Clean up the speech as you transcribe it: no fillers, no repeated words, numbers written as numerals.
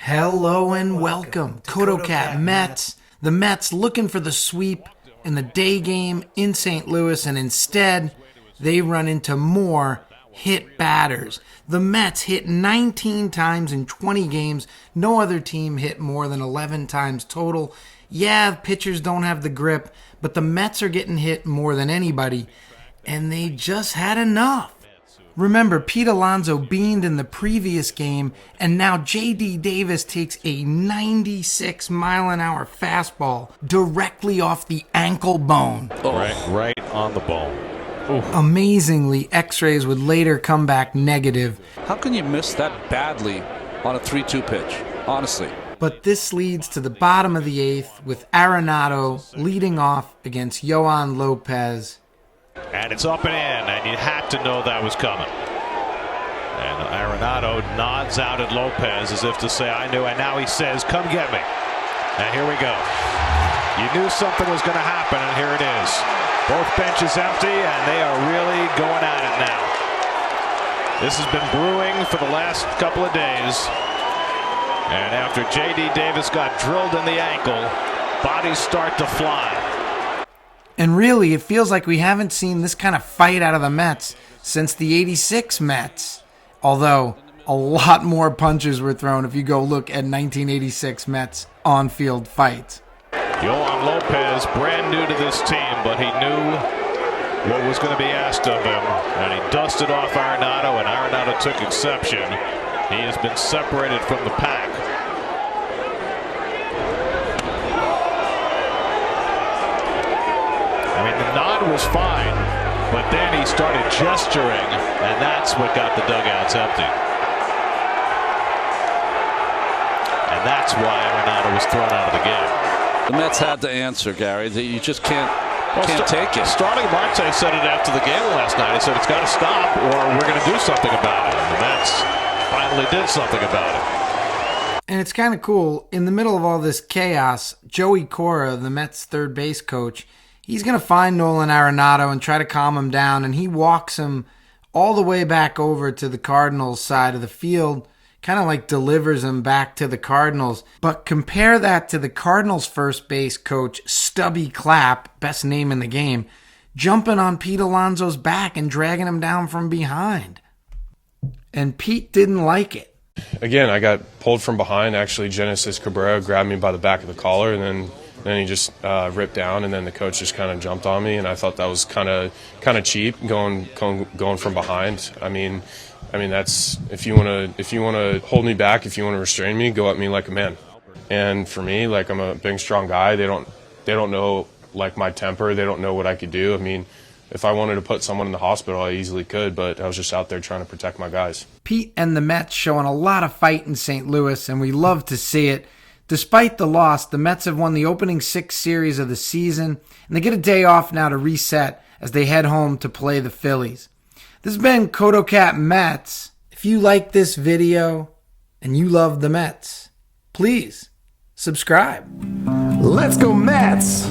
Hello and welcome, CotoCat Mets. The Mets looking for the sweep in the day game in St. Louis, and instead, they run into more hit batters. The Mets hit 19 times in 20 games. No other team hit more than 11 times total. Yeah, pitchers don't have the grip, but the Mets are getting hit more than anybody, and they just had enough. Remember, Pete Alonso beamed in the previous game, and now J.D. Davis takes a 96-mile-an-hour fastball directly off the ankle bone. Right on the bone. Oof. Amazingly, X-rays would later come back negative. How can you miss that badly on a 3-2 pitch, honestly? But this leads to the bottom of the eighth with Arenado leading off against Yohan Lopez. And it's up and in, and you had to know that was coming. And Arenado nods out at Lopez as if to say, I knew, and now he says, come get me. And here we go. You knew something was going to happen, and here it is. Both benches empty, and they are really going at it now. This has been brewing for the last couple of days. And after J.D. Davis got drilled in the ankle, bodies start to fly. And really, it feels like we haven't seen this kind of fight out of the Mets since the '86 Mets. Although, a lot more punches were thrown if you go look at 1986 Mets on-field fights. Yohan Lopez, brand new to this team, but he knew what was going to be asked of him. And he dusted off Arenado, and Arenado took exception. He has been separated from the pack. I mean, the nod was fine, but then he started gesturing, and that's what got the dugouts empty. And that's why Arenado was thrown out of the game. The Mets had to answer, Gary. You just can't take it. Starling Marte said it after the game last night. He said it's got to stop, or we're going to do something about it. And the Mets finally did something about it. And it's kind of cool. In the middle of all this chaos, Joey Cora, the Mets' third base coach, he's going to find Nolan Arenado and try to calm him down, and he walks him all the way back over to the Cardinals side of the field, kind of like delivers him back to the Cardinals. But compare that to the Cardinals' first base coach, Stubby Clapp, best name in the game, jumping on Pete Alonso's back and dragging him down from behind. And Pete didn't like it. Again, I got pulled from behind. Actually, Genesis Cabrera grabbed me by the back of the collar, and then he just ripped down, and then the coach just kind of jumped on me, and I thought that was kind of cheap going from behind. I mean that's if you want to hold me back, if you want to restrain me, go at me like a man. And for me, like, I'm a big, strong guy. They don't know, like, my temper. They don't know what I could do. I mean, if I wanted to put someone in the hospital, I easily could, but I was just out there trying to protect my guys. Pete and the Mets showing a lot of fight in St. Louis, and we love to see it. Despite the loss, the Mets have won the opening 6 series of the season, and they get a day off now to reset as they head home to play the Phillies. This has been CotoCat Mets. If you like this video and you love the Mets, please subscribe. Let's go Mets!